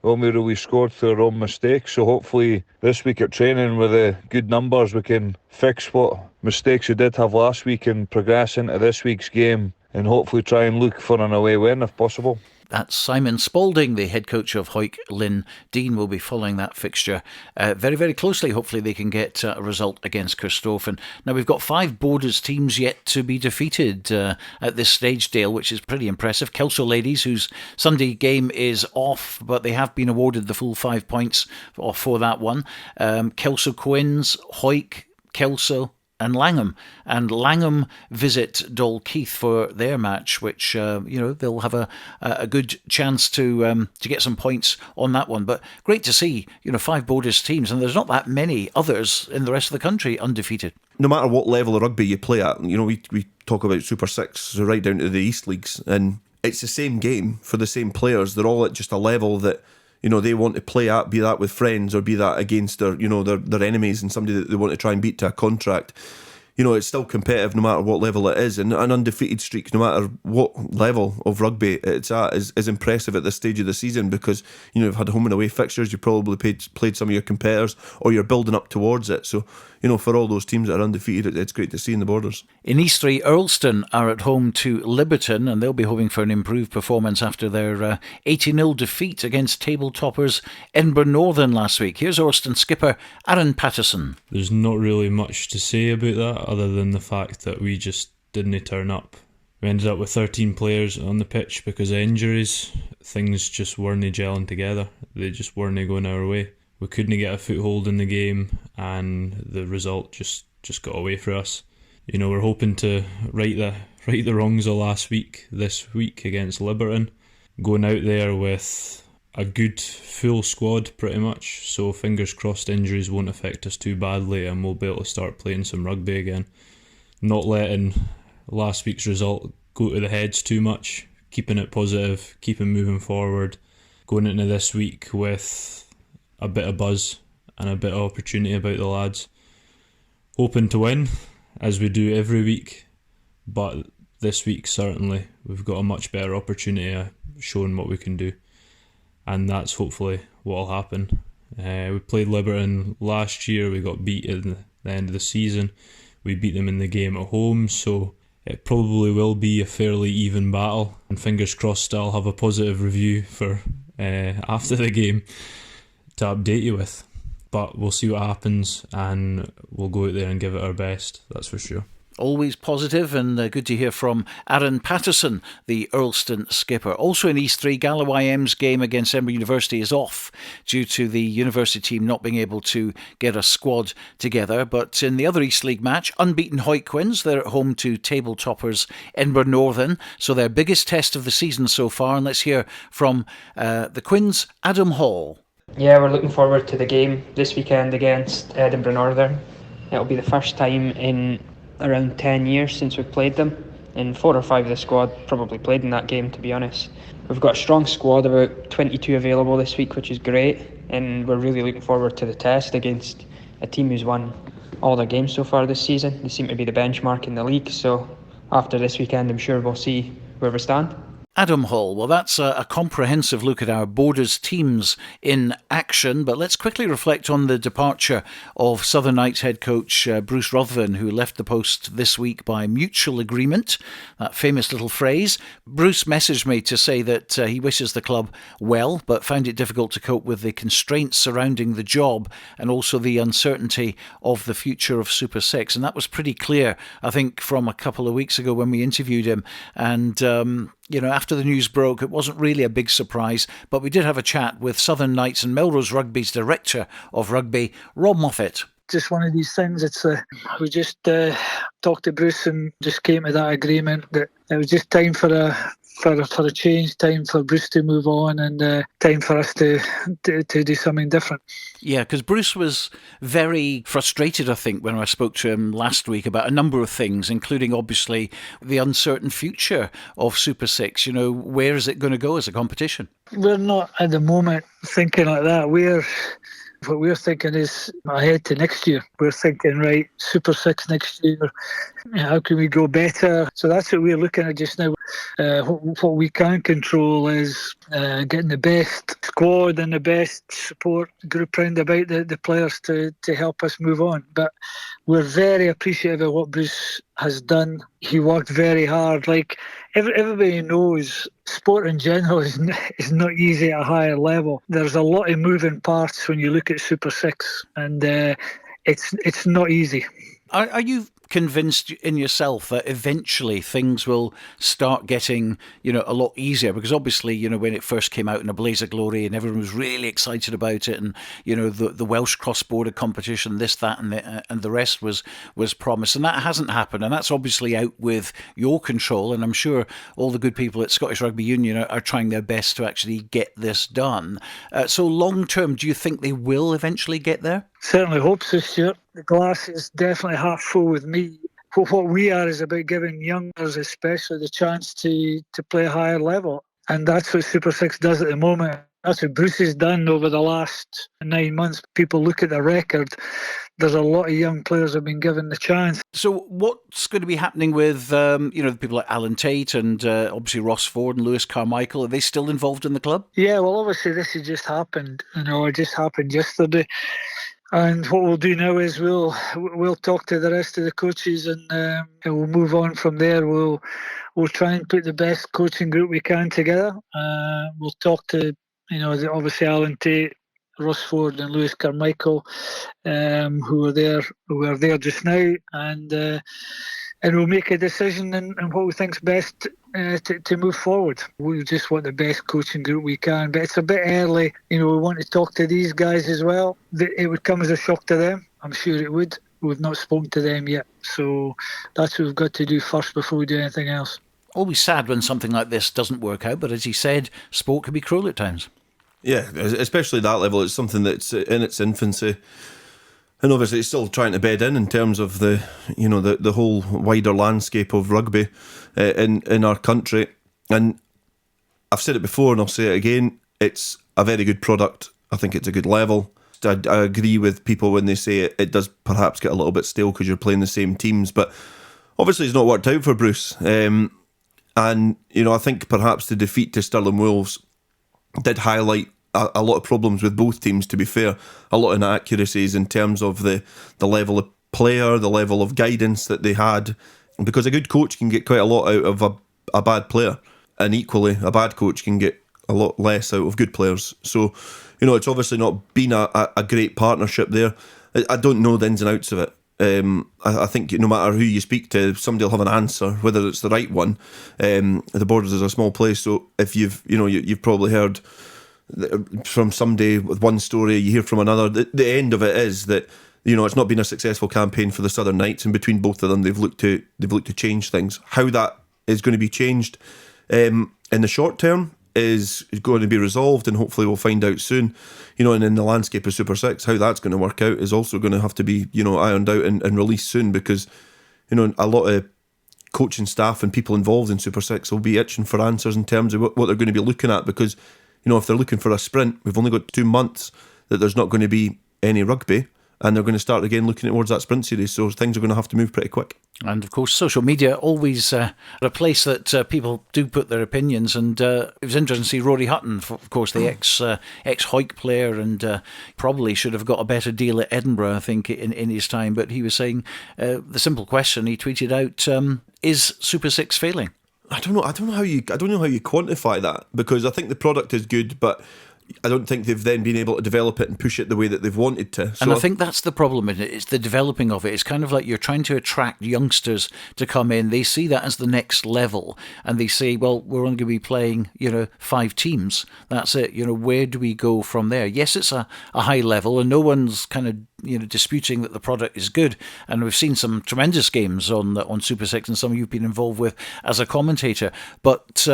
only really scored through our own mistakes. So hopefully this week at training with the good numbers we can fix what mistakes we did have last week and progress into this week's game, and hopefully try and look for an away win if possible. That's Simon Spalding, the head coach of Hawick Lynn. Dean will be following that fixture very, very closely. Hopefully they can get a result against Christopher. Now, we've got 5 Borders teams yet to be defeated at this stage, Dale, which is pretty impressive. Kelso Ladies, whose Sunday game is off, but they have been awarded the full 5 points for that one. Kelso Quins, Hawick, Kelso and Langham. And Langham visit Dalkeith for their match, which, they'll have a good chance to get some points on that one. But great to see, 5 Borders teams, and there's not that many others in the rest of the country undefeated. No matter what level of rugby you play at, we talk about Super 6, so right down to the East Leagues, and it's the same game for the same players. They're all at just a level that they want to play at, be that with friends or be that against their enemies and somebody that they want to try and beat to a contract. It's still competitive no matter what level it is, and an undefeated streak, no matter what level of rugby it's at, is impressive at this stage of the season, because you've had home and away fixtures, you've probably played some of your competitors, or you're building up towards it. So for all those teams that are undefeated, it's great to see in the Borders. In East 3, Earlston are at home to Liberton, and they'll be hoping for an improved performance after their 80-0 defeat against table toppers Edinburgh Northern last week. Here's Earlston skipper Aaron Patterson. There's not really much to say about that other than the fact that we just didn't turn up. We ended up with 13 players on the pitch because of injuries. Things just weren't gelling together. They just weren't going our way. We couldn't get a foothold in the game, and the result just got away for us. We're hoping to right the wrongs of last week, this week against Liberton. Going out there with a good full squad pretty much, so fingers crossed injuries won't affect us too badly and we'll be able to start playing some rugby again. Not letting last week's result go to the heads too much, keeping it positive, keeping moving forward, going into this week with a bit of buzz and a bit of opportunity about the lads. Hoping to win, as we do every week, but this week certainly we've got a much better opportunity of showing what we can do, and that's hopefully what will happen. We played Liberton last year, we got beat at the end of the season. We beat them in the game at home, so it probably will be a fairly even battle, and fingers crossed I'll have a positive review for after the game to update you with. But we'll see what happens, and we'll go out there and give it our best, that's for sure. Always positive, and good to hear from Aaron Patterson, the Earlston skipper. Also in East 3, Galloway M's game against Edinburgh University is off due to the university team not being able to get a squad together. But in the other East League match, unbeaten Hawick Quins, they're at home to table toppers Edinburgh Northern, so their biggest test of the season so far. And let's hear from the Quins, Adam Hall. Yeah, we're looking forward to the game this weekend against Edinburgh Northern. It'll be the first time in around 10 years since we've played them, and 4 or 5 of the squad probably played in that game, to be honest. We've got a strong squad, about 22 available this week, which is great, and we're really looking forward to the test against a team who's won all their games so far this season. They seem to be the benchmark in the league, so after this weekend I'm sure we'll see where we stand. Adam Hall. Well, that's a comprehensive look at our Borders teams in action, but let's quickly reflect on the departure of Southern Knights head coach Bruce Ruthven, who left the post this week by mutual agreement, that famous little phrase. Bruce messaged me to say that he wishes the club well, but found it difficult to cope with the constraints surrounding the job and also the uncertainty of the future of Super 6, and that was pretty clear, I think, from a couple of weeks ago when we interviewed him. And after the news broke, it wasn't really a big surprise, but we did have a chat with Southern Knights and Melrose Rugby's Director of Rugby, Rob Moffat. Just one of these things. It's we just talked to Bruce and just came to that agreement that it was just time for a change, time for Bruce to move on, and time for us to do something different. Yeah, because Bruce was very frustrated, I think, when I spoke to him last week about a number of things, including obviously the uncertain future of Super 6. Where is it going to go as a competition? We're not at the moment thinking like that. What we're thinking is ahead to next year. We're thinking, right, Super 6 next year, how can we go better? So that's what we're looking at just now. What we can control is getting the best squad and the best support group round about the players to help us move on. But we're very appreciative of what Bruce has done. He worked very hard. Like everybody knows, sport in general is not easy at a higher level. There's a lot of moving parts when you look at Super 6, and it's not easy. Are you convinced in yourself that eventually things will start getting, a lot easier? Because obviously, when it first came out in a blaze of glory and everyone was really excited about it, and the Welsh cross-border competition, this, that, and the rest was promised, and that hasn't happened, and that's obviously out with your control. And I'm sure all the good people at Scottish Rugby Union are trying their best to actually get this done. So long term, do you think they will eventually get there? Certainly hope so, Stuart. The glass is definitely half full with me. What we are is about giving youngsters especially the chance to play a higher level. And that's what Super 6 does at the moment. That's what Bruce has done over the last 9 months. People look at the record. There's a lot of young players have been given the chance. So what's going to be happening with, the people like Alan Tate and obviously Ross Ford and Lewis Carmichael? Are they still involved in the club? Yeah, well, obviously this has just happened. It just happened yesterday. And what we'll do now is we'll talk to the rest of the coaches and we'll move on from there. We'll try and put the best coaching group we can together. We'll talk to obviously Alan Tate, Ross Ford, and Lewis Carmichael, who are there just now, and we'll make a decision on what we think's best to move forward. We just want the best coaching group we can, but it's a bit early. We want to talk to these guys as well. It would come as a shock to them. I'm sure it would. We've not spoken to them yet, so that's what we've got to do first before we do anything else. Always sad when something like this doesn't work out, but as he said, sport can be cruel at times. Yeah, especially at that level. It's something that's in its infancy. And obviously it's still trying to bed in terms of the whole wider landscape of rugby in our country. And I've said it before and I'll say it again, it's a very good product. I think it's a good level. I agree with people when they say it does perhaps get a little bit stale because you're playing the same teams, but obviously it's not worked out for Bruce. And I think perhaps the defeat to Stirling Wolves did highlight a lot of problems with both teams, to be fair. A lot of inaccuracies in terms of the level of player, the level of guidance that they had. Because a good coach can get quite a lot out of a bad player. And equally, a bad coach can get a lot less out of good players. So, it's obviously not been a great partnership there. I don't know the ins and outs of it. I think no matter who you speak to, somebody will have an answer, whether it's the right one. The Borders is a small place, so if you've probably heard from somebody with one story, you hear from another. The end of it is that it's not been a successful campaign for the Southern Knights, and between both of them, they've looked to change things. How that is going to be changed in the short term is going to be resolved, and hopefully we'll find out soon. And in the landscape of Super 6, how that's going to work out is also going to have to be ironed out and released soon, because a lot of coaching staff and people involved in Super 6 will be itching for answers in terms of what they're going to be looking at, because if they're looking for a sprint, we've only got 2 months that there's not going to be any rugby, and they're going to start again looking towards that sprint series, so things are going to have to move pretty quick. And of course, social media always a place that people do put their opinions. And it was interesting to see Rory Hutton, of course, the ex-Hoyk player, and probably should have got a better deal at Edinburgh, I think, in his time. But he was saying the simple question he tweeted out: is Super 6 failing? I don't know how you quantify that, because I think the product is good, but I don't think they've then been able to develop it and push it the way that they've wanted to. So, and I think that's the problem, isn't it? It's the developing of it. It's kind of like you're trying to attract youngsters to come in. They see that as the next level, and they say, well, we're only going to be playing, 5 teams. That's it. Where do we go from there? Yes, it's a high level, and no one's kind of disputing that the product is good. And we've seen some tremendous games on Super 6, and some you've been involved with as a commentator. But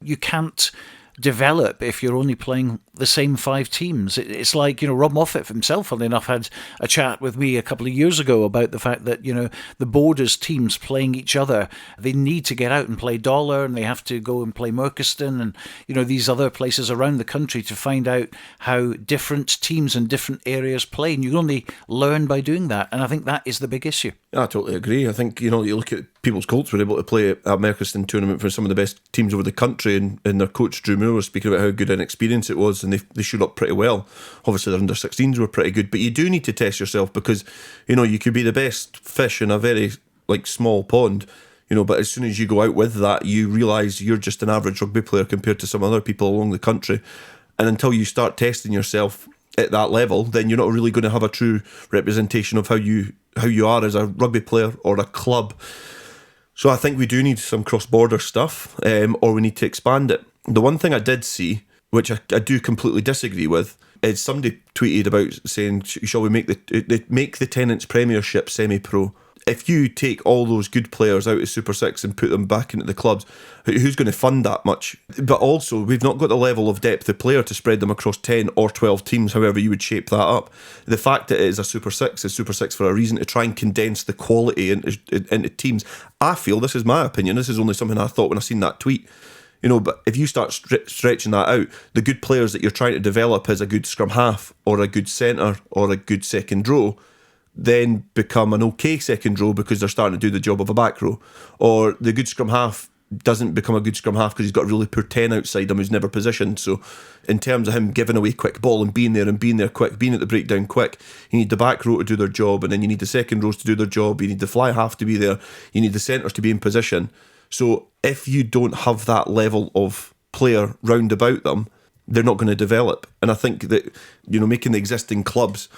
you can't develop if you're only playing the same 5 teams. It's like, Rob Moffat himself, funnily enough, had a chat with me a couple of years ago about the fact that, the Borders teams playing each other, they need to get out and play Dollar, and they have to go and play Merchiston and, these other places around the country to find out how different teams in different areas play. And you can only learn by doing that. And I think that is the big issue. I totally agree. I think, you look at People's Colts were able to play at Merchiston tournament for some of the best teams over the country, and their coach Drew Moore was speaking about how good an experience it was, and they showed up pretty well. Obviously their under-16s were pretty good, but you do need to test yourself because, you could be the best fish in a very small pond, but as soon as you go out with that, you realise you're just an average rugby player compared to some other people along the country. And until you start testing yourself at that level, then you're not really going to have a true representation of how you are as a rugby player or a club. So I think we do need some cross-border stuff, or we need to expand it. The one thing I did see, which I do completely disagree with, is somebody tweeted about saying, shall we make the Tennent's Premiership semi-pro? If you take all those good players out of Super 6 and put them back into the clubs, who's going to fund that much? But also, we've not got the level of depth of player to spread them across 10 or 12 teams, however you would shape that up. The fact that it is a Super 6 is Super 6 for a reason, to try and condense the quality into teams. I feel, this is my opinion, this is only something I thought when I seen that tweet, but if you start stretching that out, the good players that you're trying to develop as a good scrum half or a good centre or a good second row then become an okay second row because they're starting to do the job of a back row. Or the good scrum half doesn't become a good scrum half because he's got a really poor 10 outside him who's never positioned. So in terms of him giving away quick ball and being there quick, being at the breakdown quick, you need the back row to do their job, and then you need the second rows to do their job, you need the fly half to be there, you need the centres to be in position. So if you don't have that level of player round about them, they're not going to develop. And I think that, making the existing clubs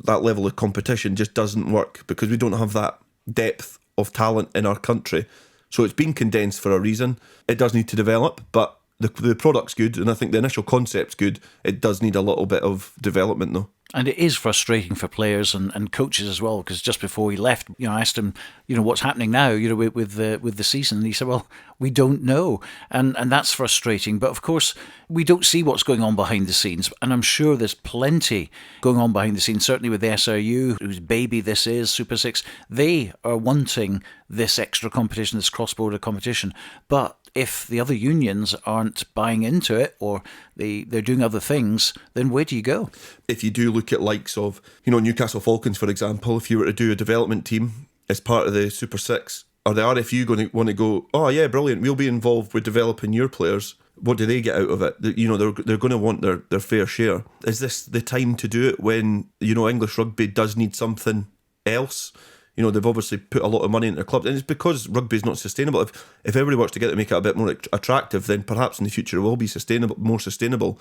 that level of competition just doesn't work because we don't have that depth of talent in our country. So it's been condensed for a reason. It does need to develop, but the product's good, and I think the initial concept's good. It does need a little bit of development though. And it is frustrating for players and coaches as well, because just before he left, I asked him, what's happening now, with the season, and he said, well, we don't know, and that's frustrating. But of course, we don't see what's going on behind the scenes, and I'm sure there's plenty going on behind the scenes. Certainly with the SRU, whose baby this is, Super 6, they are wanting this extra competition, this cross-border competition, but if the other unions aren't buying into it or they're doing other things, then where do you go? If you do look at likes of, Newcastle Falcons, for example, if you were to do a development team as part of the Super 6, are the RFU going to want to go, oh yeah, brilliant, we'll be involved with developing your players? What do they get out of it? They're going to want their fair share. Is this the time to do it when, English rugby does need something else? They've obviously put a lot of money into their clubs, and it's because rugby is not sustainable. If everybody works together to make it a bit more attractive, then perhaps in the future it will be more sustainable.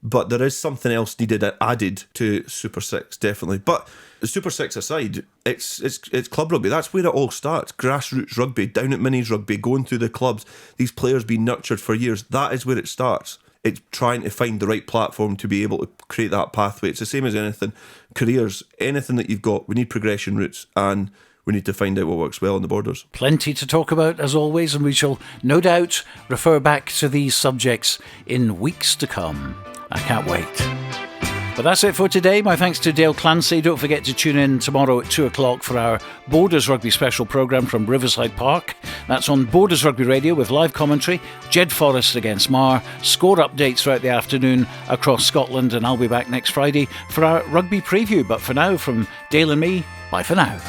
But there is something else needed added to Super 6, definitely. But Super 6 aside, it's club rugby. That's where it all starts. Grassroots rugby, down at minis rugby, going through the clubs. These players being nurtured for years. That is where it starts. It's trying to find the right platform to be able to create that pathway. It's the same as anything. Careers, anything that you've got, we need progression routes, and we need to find out what works well in the Borders. Plenty to talk about, as always, and we shall no doubt refer back to these subjects in weeks to come. I can't wait. But that's it for today. My thanks to Dale Clancy. Don't forget to tune in tomorrow at 2 o'clock for our Borders Rugby special programme from Riverside Park. That's on Borders Rugby Radio with live commentary, Jed Forrest against Mar, score updates throughout the afternoon across Scotland, and I'll be back next Friday for our rugby preview. But for now, from Dale and me, bye for now.